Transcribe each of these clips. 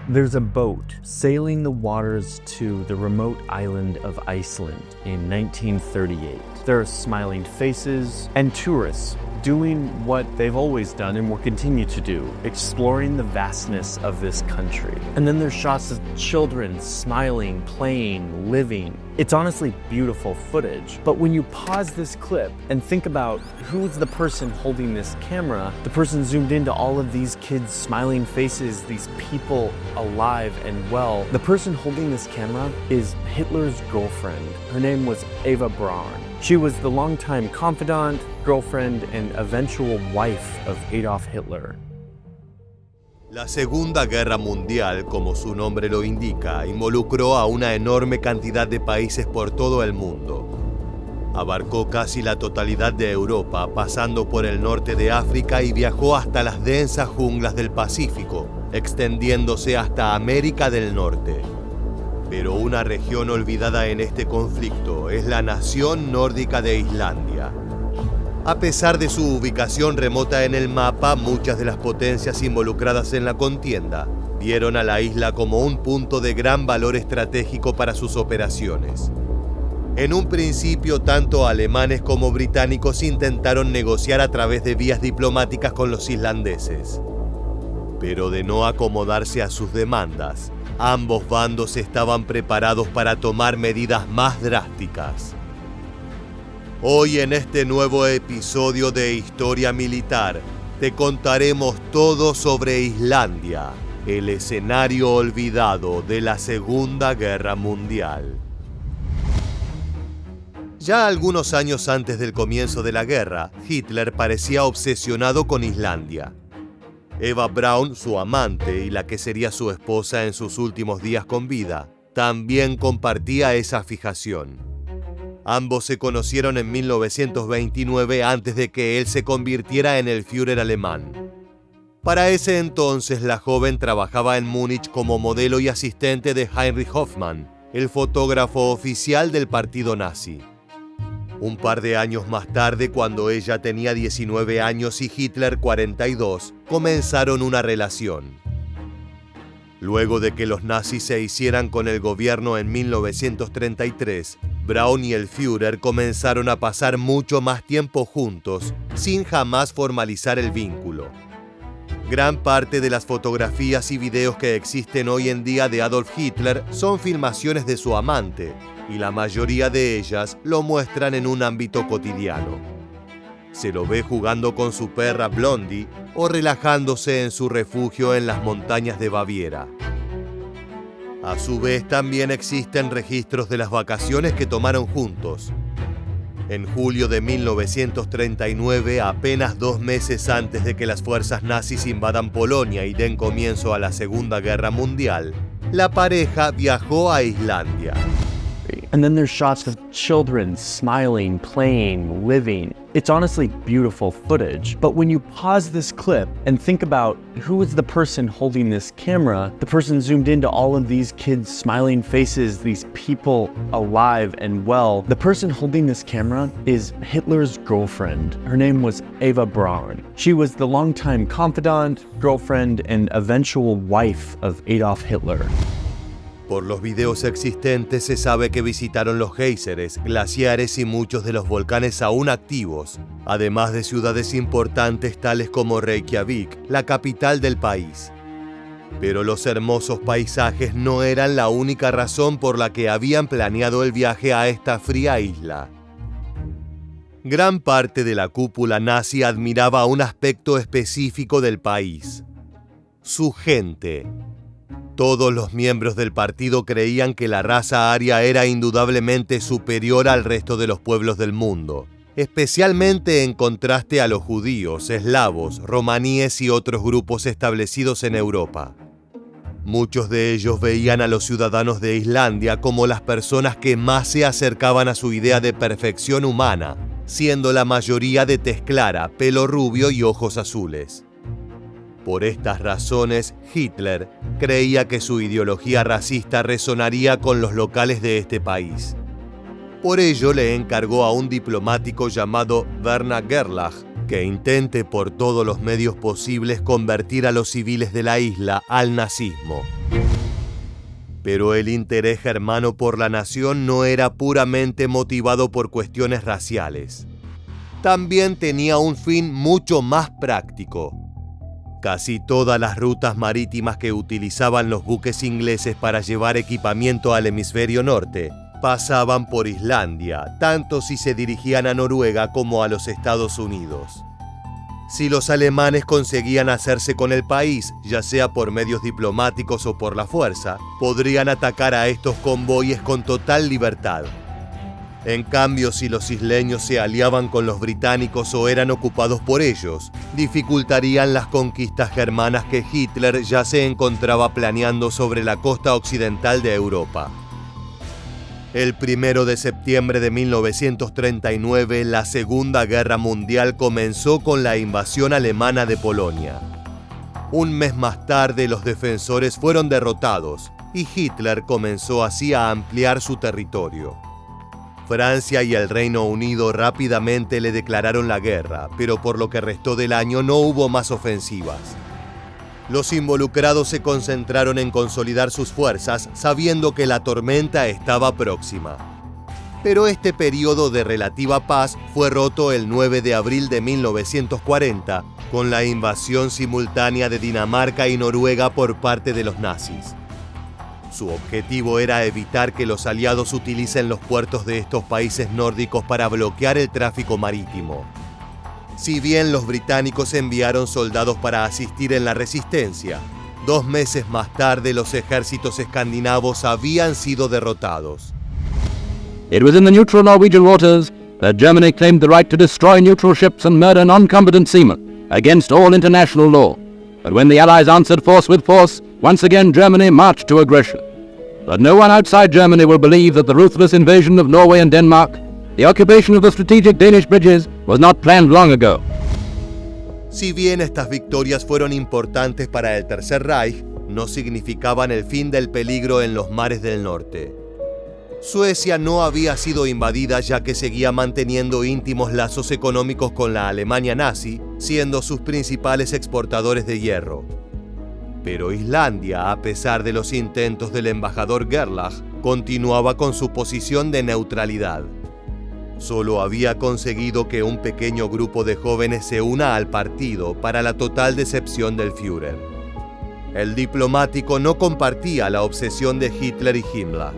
There's a boat sailing the waters to the remote island of Iceland in 1938. There are smiling faces and tourists doing what they've always done and will continue to do, exploring the vastness of this country. And then there's shots of children smiling, playing, living. It's honestly beautiful footage. But when you pause this clip and think about who's the person holding this camera, the person zoomed into all of these kids' smiling faces, these people alive and well. The person holding this camera is Hitler's girlfriend. Her name was Eva Braun. She was the longtime confidant, girlfriend, and eventual wife of Adolf Hitler. La Segunda Guerra Mundial, como su nombre lo indica, involucró a una enorme cantidad de países por todo el mundo. Abarcó casi la totalidad de Europa, pasando por el norte de África y viajó hasta las densas junglas del Pacífico, extendiéndose hasta América del Norte. Pero una región olvidada en este conflicto es la nación nórdica de Islandia. A pesar de su ubicación remota en el mapa, muchas de las potencias involucradas en la contienda vieron a la isla como un punto de gran valor estratégico para sus operaciones. En un principio, tanto alemanes como británicos intentaron negociar a través de vías diplomáticas con los islandeses. Pero de no acomodarse a sus demandas, ambos bandos estaban preparados para tomar medidas más drásticas. Hoy en este nuevo episodio de Historia Militar, te contaremos todo sobre Islandia, el escenario olvidado de la Segunda Guerra Mundial. Ya algunos años antes del comienzo de la guerra, Hitler parecía obsesionado con Islandia. Eva Braun, su amante y la que sería su esposa en sus últimos días con vida, también compartía esa fijación. Ambos se conocieron en 1929 antes de que él se convirtiera en el Führer alemán. Para ese entonces, la joven trabajaba en Múnich como modelo y asistente de Heinrich Hoffmann, el fotógrafo oficial del partido nazi. Un par de años más tarde, cuando ella tenía 19 años y Hitler 42, comenzaron una relación. Luego de que los nazis se hicieran con el gobierno en 1933, Braun y el Führer comenzaron a pasar mucho más tiempo juntos, sin jamás formalizar el vínculo. Gran parte de las fotografías y videos que existen hoy en día de Adolf Hitler son filmaciones de su amante, y la mayoría de ellas lo muestran en un ámbito cotidiano. Se lo ve jugando con su perra Blondie o relajándose en su refugio en las montañas de Baviera. A su vez, también existen registros de las vacaciones que tomaron juntos. En julio de 1939, apenas 2 meses antes de que las fuerzas nazis invadan Polonia y den comienzo a la Segunda Guerra Mundial, la pareja viajó a Islandia. And then there's shots of children smiling, playing, living. It's honestly beautiful footage. But when you pause this clip and think about who is the person holding this camera, the person zoomed into all of these kids' smiling faces, these people alive and well. The person holding this camera is Hitler's girlfriend. Her name was Eva Braun. She was the longtime confidant, girlfriend, and eventual wife of Adolf Hitler. Por los videos existentes se sabe que visitaron los géiseres, glaciares y muchos de los volcanes aún activos, además de ciudades importantes tales como Reykjavik, la capital del país. Pero los hermosos paisajes no eran la única razón por la que habían planeado el viaje a esta fría isla. Gran parte de la cúpula nazi admiraba un aspecto específico del país: su gente. Todos los miembros del partido creían que la raza aria era indudablemente superior al resto de los pueblos del mundo, especialmente en contraste a los judíos, eslavos, romaníes y otros grupos establecidos en Europa. Muchos de ellos veían a los ciudadanos de Islandia como las personas que más se acercaban a su idea de perfección humana, siendo la mayoría de tez clara, pelo rubio y ojos azules. Por estas razones, Hitler creía que su ideología racista resonaría con los locales de este país. Por ello, le encargó a un diplomático llamado Werner Gerlach que intente por todos los medios posibles convertir a los civiles de la isla al nazismo. Pero el interés germano por la nación no era puramente motivado por cuestiones raciales. También tenía un fin mucho más práctico. Casi todas las rutas marítimas que utilizaban los buques ingleses para llevar equipamiento al hemisferio norte pasaban por Islandia, tanto si se dirigían a Noruega como a los Estados Unidos. Si los alemanes conseguían hacerse con el país, ya sea por medios diplomáticos o por la fuerza, podrían atacar a estos convoyes con total libertad. En cambio, si los isleños se aliaban con los británicos o eran ocupados por ellos, dificultarían las conquistas germanas que Hitler ya se encontraba planeando sobre la costa occidental de Europa. El 1 de septiembre de 1939, la Segunda Guerra Mundial comenzó con la invasión alemana de Polonia. Un mes más tarde, los defensores fueron derrotados y Hitler comenzó así a ampliar su territorio. Francia y el Reino Unido rápidamente le declararon la guerra, pero por lo que restó del año no hubo más ofensivas. Los involucrados se concentraron en consolidar sus fuerzas, sabiendo que la tormenta estaba próxima. Pero este periodo de relativa paz fue roto el 9 de abril de 1940, con la invasión simultánea de Dinamarca y Noruega por parte de los nazis. Su objetivo era evitar que los aliados utilicen los puertos de estos países nórdicos para bloquear el tráfico marítimo. Si bien los británicos enviaron soldados para asistir en la resistencia, 2 meses más tarde los ejércitos escandinavos habían sido derrotados. It was in the neutral Norwegian waters that Germany claimed the right to destroy neutral ships and murder non-combatant seamen against all international law. But when the Allies answered force with force, once again Germany marched to aggression. But no one outside Germany will believe that the ruthless invasion of Norway and Denmark, the occupation of the strategic Danish bridges, was not planned long ago. Si bien estas victorias fueron importantes para el Tercer Reich, no significaban el fin del peligro en los mares del norte. Suecia no había sido invadida ya que seguía manteniendo íntimos lazos económicos con la Alemania nazi, siendo sus principales exportadores de hierro. Pero Islandia, a pesar de los intentos del embajador Gerlach, continuaba con su posición de neutralidad. Solo había conseguido que un pequeño grupo de jóvenes se una al partido para la total decepción del Führer. El diplomático no compartía la obsesión de Hitler y Himmler.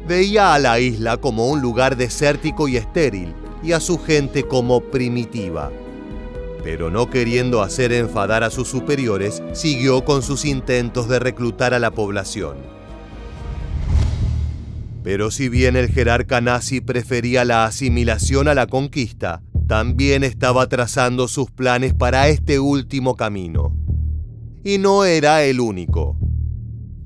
Veía a la isla como un lugar desértico y estéril, y a su gente como primitiva. Pero no queriendo hacer enfadar a sus superiores, siguió con sus intentos de reclutar a la población. Pero si bien el jerarca nazi prefería la asimilación a la conquista, también estaba trazando sus planes para este último camino. Y no era el único.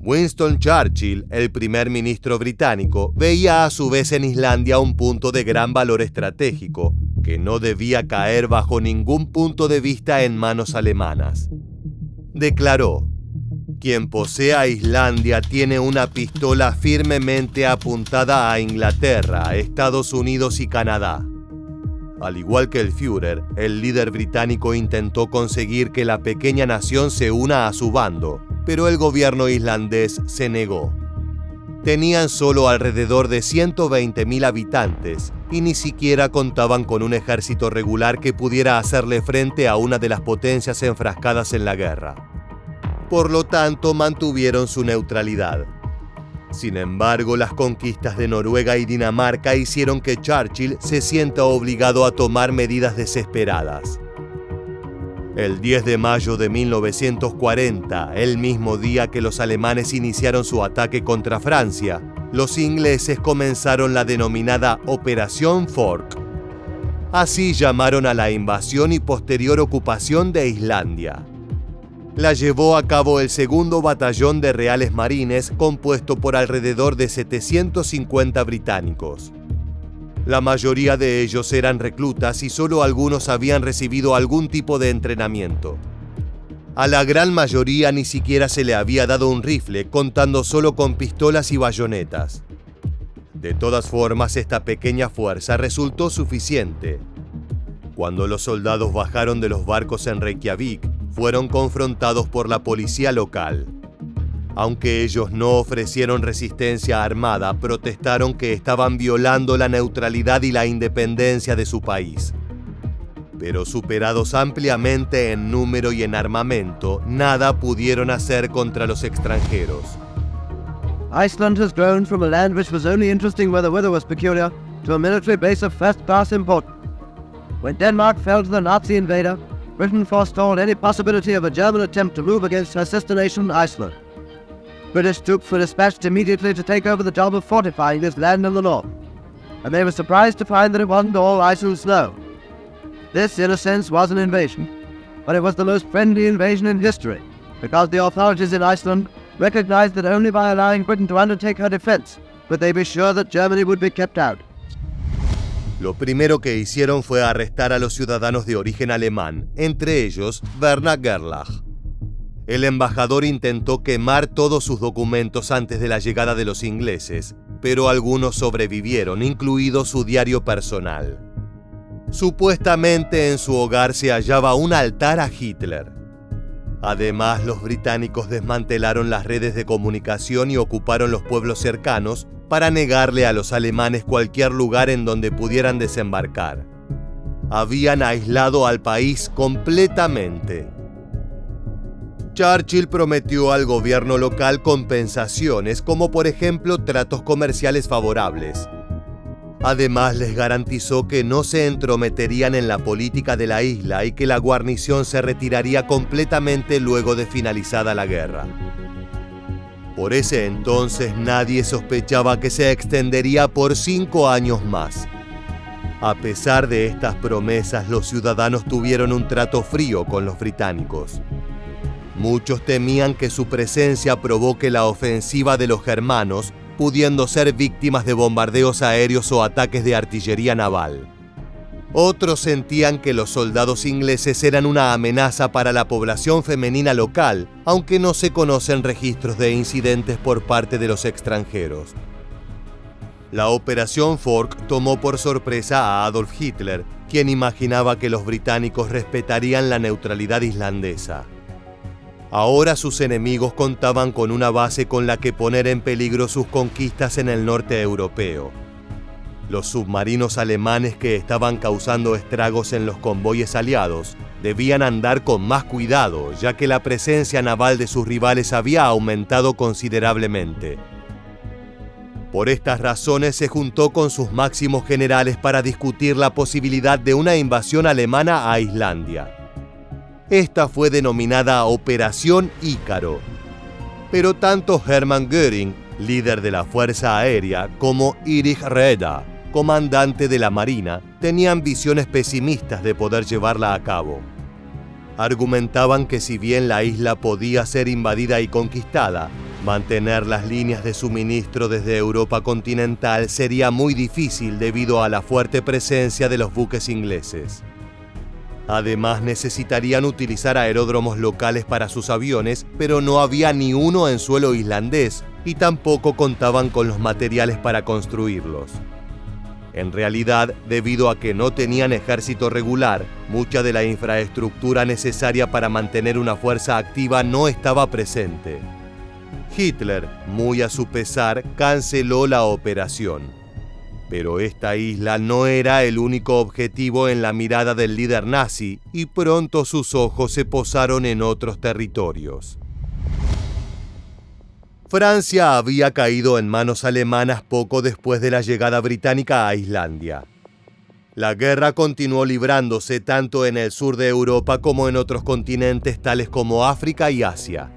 Winston Churchill, el primer ministro británico, veía a su vez en Islandia un punto de gran valor estratégico, que no debía caer bajo ningún punto de vista en manos alemanas. Declaró: quien posea Islandia tiene una pistola firmemente apuntada a Inglaterra, Estados Unidos y Canadá. Al igual que el Führer, el líder británico intentó conseguir que la pequeña nación se una a su bando, pero el gobierno islandés se negó. Tenían solo alrededor de 120.000 habitantes y ni siquiera contaban con un ejército regular que pudiera hacerle frente a una de las potencias enfrascadas en la guerra. Por lo tanto, mantuvieron su neutralidad. Sin embargo, las conquistas de Noruega y Dinamarca hicieron que Churchill se sienta obligado a tomar medidas desesperadas. El 10 de mayo de 1940, el mismo día que los alemanes iniciaron su ataque contra Francia, los ingleses comenzaron la denominada Operación Fork. Así llamaron a la invasión y posterior ocupación de Islandia. La llevó a cabo el 2º Batallón de Reales Marines, compuesto por alrededor de 750 británicos. La mayoría de ellos eran reclutas y solo algunos habían recibido algún tipo de entrenamiento. A la gran mayoría ni siquiera se le había dado un rifle, contando solo con pistolas y bayonetas. De todas formas, esta pequeña fuerza resultó suficiente. Cuando los soldados bajaron de los barcos en Reykjavik, fueron confrontados por la policía local. Aunque ellos no ofrecieron resistencia armada, protestaron que estaban violando la neutralidad y la independencia de su país. Pero superados ampliamente en número y en armamento, nada pudieron hacer contra los extranjeros. Iceland has grown from a land which was only interesting where the weather was peculiar to a military base of first-class importance. When Denmark fell to the Nazi invader, Britain forestalled any possibility of a German attempt to move against her sister nation, Iceland. British troops were dispatched immediately to take over the job of fortifying this land in the north, and they were surprised to find that it wasn't all ice and snow. This, in a sense, was an invasion, but it was the most friendly invasion in history, because the authorities in Iceland recognized that only by allowing Britain to undertake her defense could they be sure that Germany would be kept out. Lo primero que hicieron fue arrestar a los ciudadanos de origen alemán, entre ellos Werner Gerlach. El embajador intentó quemar todos sus documentos antes de la llegada de los ingleses, pero algunos sobrevivieron, incluido su diario personal. Supuestamente en su hogar se hallaba un altar a Hitler. Además, los británicos desmantelaron las redes de comunicación y ocuparon los pueblos cercanos para negarle a los alemanes cualquier lugar en donde pudieran desembarcar. Habían aislado al país completamente. Churchill prometió al gobierno local compensaciones, como por ejemplo tratos comerciales favorables. Además, les garantizó que no se entrometerían en la política de la isla y que la guarnición se retiraría completamente luego de finalizada la guerra. Por ese entonces nadie sospechaba que se extendería por 5 años más. A pesar de estas promesas, los ciudadanos tuvieron un trato frío con los británicos. Muchos temían que su presencia provoque la ofensiva de los germanos, pudiendo ser víctimas de bombardeos aéreos o ataques de artillería naval. Otros sentían que los soldados ingleses eran una amenaza para la población femenina local, aunque no se conocen registros de incidentes por parte de los extranjeros. La Operación Fork tomó por sorpresa a Adolf Hitler, quien imaginaba que los británicos respetarían la neutralidad islandesa. Ahora sus enemigos contaban con una base con la que poner en peligro sus conquistas en el norte europeo. Los submarinos alemanes que estaban causando estragos en los convoyes aliados debían andar con más cuidado, ya que la presencia naval de sus rivales había aumentado considerablemente. Por estas razones se juntó con sus máximos generales para discutir la posibilidad de una invasión alemana a Islandia. Esta fue denominada Operación Ícaro. Pero tanto Hermann Göring, líder de la Fuerza Aérea, como Erich Raeder, comandante de la Marina, tenían visiones pesimistas de poder llevarla a cabo. Argumentaban que si bien la isla podía ser invadida y conquistada, mantener las líneas de suministro desde Europa continental sería muy difícil debido a la fuerte presencia de los buques ingleses. Además, necesitarían utilizar aeródromos locales para sus aviones, pero no había ni uno en suelo islandés y tampoco contaban con los materiales para construirlos. En realidad, debido a que no tenían ejército regular, mucha de la infraestructura necesaria para mantener una fuerza activa no estaba presente. Hitler, muy a su pesar, canceló la operación. Pero esta isla no era el único objetivo en la mirada del líder nazi y pronto sus ojos se posaron en otros territorios. Francia había caído en manos alemanas poco después de la llegada británica a Islandia. La guerra continuó librándose tanto en el sur de Europa como en otros continentes tales como África y Asia.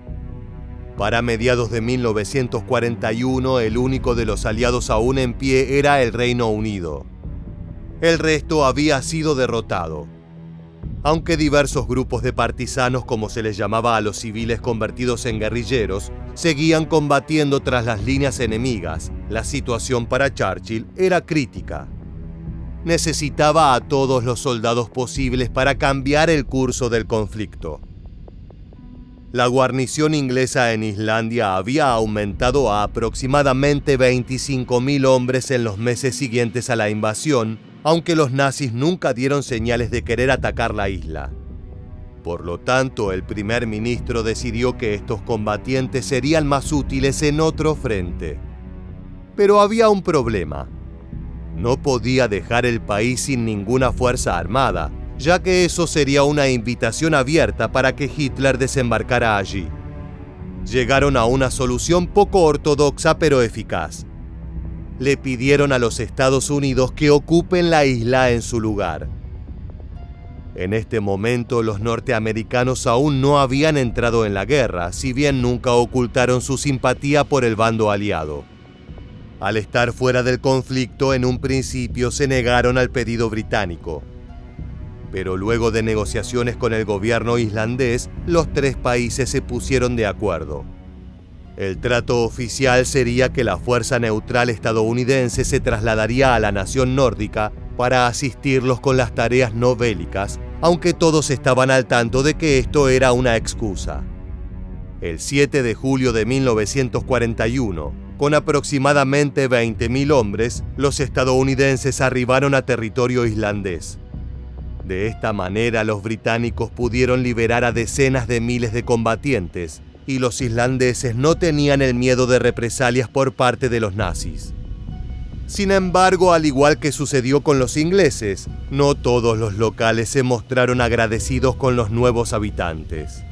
Para mediados de 1941, el único de los aliados aún en pie era el Reino Unido. El resto había sido derrotado. Aunque diversos grupos de partisanos, como se les llamaba a los civiles convertidos en guerrilleros, seguían combatiendo tras las líneas enemigas, la situación para Churchill era crítica. Necesitaba a todos los soldados posibles para cambiar el curso del conflicto. La guarnición inglesa en Islandia había aumentado a aproximadamente 25.000 hombres en los meses siguientes a la invasión, aunque los nazis nunca dieron señales de querer atacar la isla. Por lo tanto, el primer ministro decidió que estos combatientes serían más útiles en otro frente. Pero había un problema. No podía dejar el país sin ninguna fuerza armada, ya que eso sería una invitación abierta para que Hitler desembarcara allí. Llegaron a una solución poco ortodoxa pero eficaz. Le pidieron a los Estados Unidos que ocupen la isla en su lugar. En este momento, los norteamericanos aún no habían entrado en la guerra, si bien nunca ocultaron su simpatía por el bando aliado. Al estar fuera del conflicto, en un principio se negaron al pedido británico. Pero luego de negociaciones con el gobierno islandés, los tres países se pusieron de acuerdo. El trato oficial sería que la fuerza neutral estadounidense se trasladaría a la nación nórdica para asistirlos con las tareas no bélicas, aunque todos estaban al tanto de que esto era una excusa. El 7 de julio de 1941, con aproximadamente 20.000 hombres, los estadounidenses arribaron a territorio islandés. De esta manera, los británicos pudieron liberar a decenas de miles de combatientes, y los islandeses no tenían el miedo de represalias por parte de los nazis. Sin embargo, al igual que sucedió con los ingleses, no todos los locales se mostraron agradecidos con los nuevos habitantes.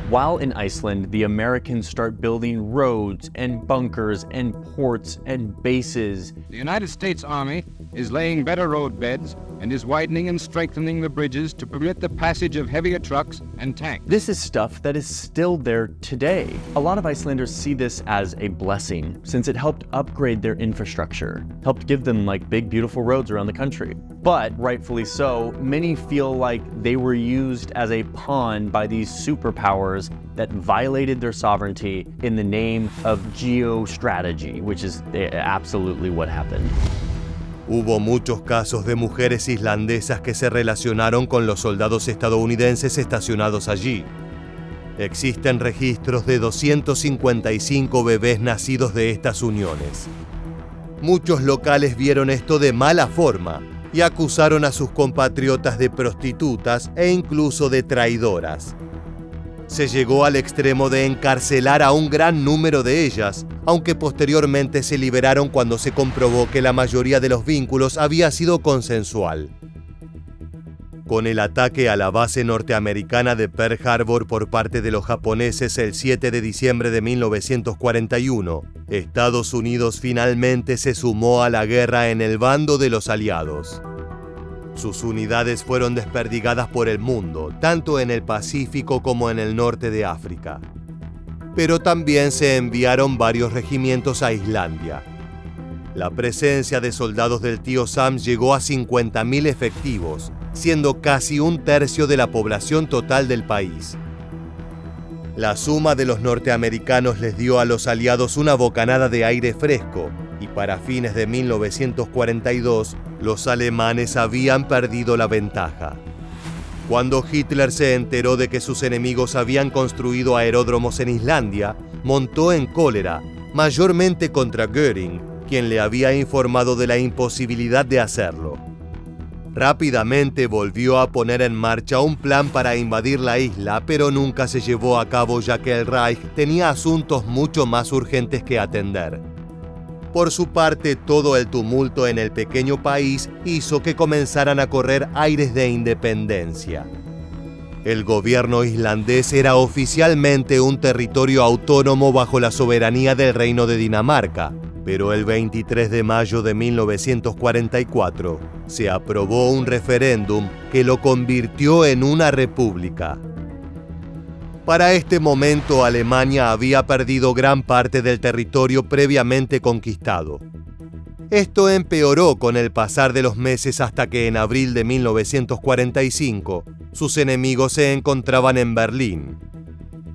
While in Iceland, the Americans start building roads and bunkers and ports and bases. The United States Army is laying better road beds and is widening and strengthening the bridges to permit the passage of heavier trucks and tanks. This is stuff that is still there today. A lot of Icelanders see this as a blessing, since it helped upgrade their infrastructure, helped give them like big, beautiful roads around the country. But rightfully so, many feel like they were used as a pawn by these superpowers that violated their sovereignty in the name of geostrategy, which is absolutely what happened. Hubo muchos casos de mujeres islandesas que se relacionaron con los soldados estadounidenses estacionados allí. Existen registros de 255 bebés nacidos de estas uniones. Muchos locales vieron esto de mala forma y acusaron a sus compatriotas de prostitutas e incluso de traidoras. Se llegó al extremo de encarcelar a un gran número de ellas, aunque posteriormente se liberaron cuando se comprobó que la mayoría de los vínculos había sido consensual. Con el ataque a la base norteamericana de Pearl Harbor por parte de los japoneses el 7 de diciembre de 1941, Estados Unidos finalmente se sumó a la guerra en el bando de los aliados. Sus unidades fueron desperdigadas por el mundo, tanto en el Pacífico como en el norte de África. Pero también se enviaron varios regimientos a Islandia. La presencia de soldados del tío Sam llegó a 50.000 efectivos, siendo casi un tercio de la población total del país. La suma de los norteamericanos les dio a los aliados una bocanada de aire fresco, y para fines de 1942, los alemanes habían perdido la ventaja. Cuando Hitler se enteró de que sus enemigos habían construido aeródromos en Islandia, montó en cólera, mayormente contra Göring, quien le había informado de la imposibilidad de hacerlo. Rápidamente volvió a poner en marcha un plan para invadir la isla, pero nunca se llevó a cabo ya que el Reich tenía asuntos mucho más urgentes que atender. Por su parte, todo el tumulto en el pequeño país hizo que comenzaran a correr aires de independencia. El gobierno islandés era oficialmente un territorio autónomo bajo la soberanía del Reino de Dinamarca, pero el 23 de mayo de 1944 se aprobó un referéndum que lo convirtió en una república. Para este momento, Alemania había perdido gran parte del territorio previamente conquistado. Esto empeoró con el pasar de los meses hasta que en abril de 1945 sus enemigos se encontraban en Berlín.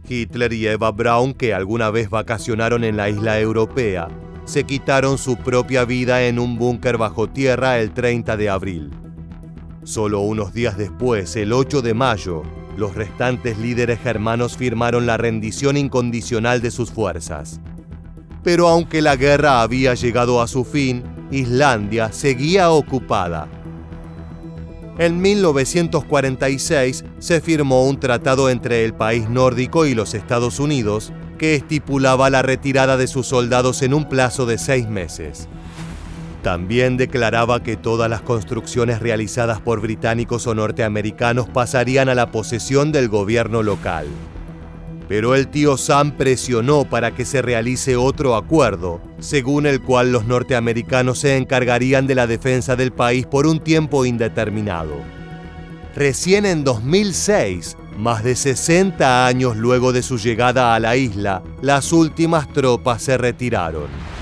Hitler y Eva Braun, que alguna vez vacacionaron en la isla europea, se quitaron su propia vida en un búnker bajo tierra el 30 de abril. Solo unos días después, el 8 de mayo, los restantes líderes germanos firmaron la rendición incondicional de sus fuerzas. Pero aunque la guerra había llegado a su fin, Islandia seguía ocupada. En 1946 se firmó un tratado entre el país nórdico y los Estados Unidos que estipulaba la retirada de sus soldados en un plazo de 6 meses. También declaraba que todas las construcciones realizadas por británicos o norteamericanos pasarían a la posesión del gobierno local. Pero el tío Sam presionó para que se realice otro acuerdo, según el cual los norteamericanos se encargarían de la defensa del país por un tiempo indeterminado. Recién en 2006, más de 60 años luego de su llegada a la isla, las últimas tropas se retiraron.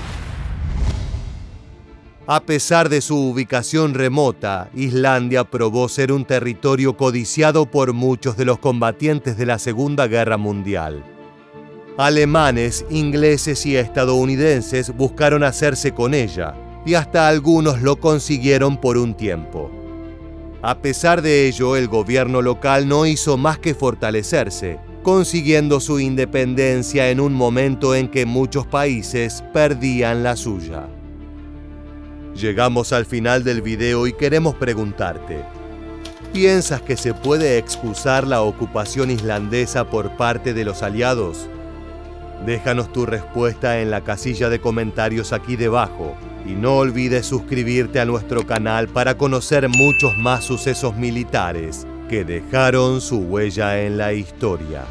A pesar de su ubicación remota, Islandia probó ser un territorio codiciado por muchos de los combatientes de la Segunda Guerra Mundial. Alemanes, ingleses y estadounidenses buscaron hacerse con ella, y hasta algunos lo consiguieron por un tiempo. A pesar de ello, el gobierno local no hizo más que fortalecerse, consiguiendo su independencia en un momento en que muchos países perdían la suya. Llegamos al final del video y queremos preguntarte: ¿piensas que se puede excusar la ocupación islandesa por parte de los aliados? Déjanos tu respuesta en la casilla de comentarios aquí debajo y no olvides suscribirte a nuestro canal para conocer muchos más sucesos militares que dejaron su huella en la historia.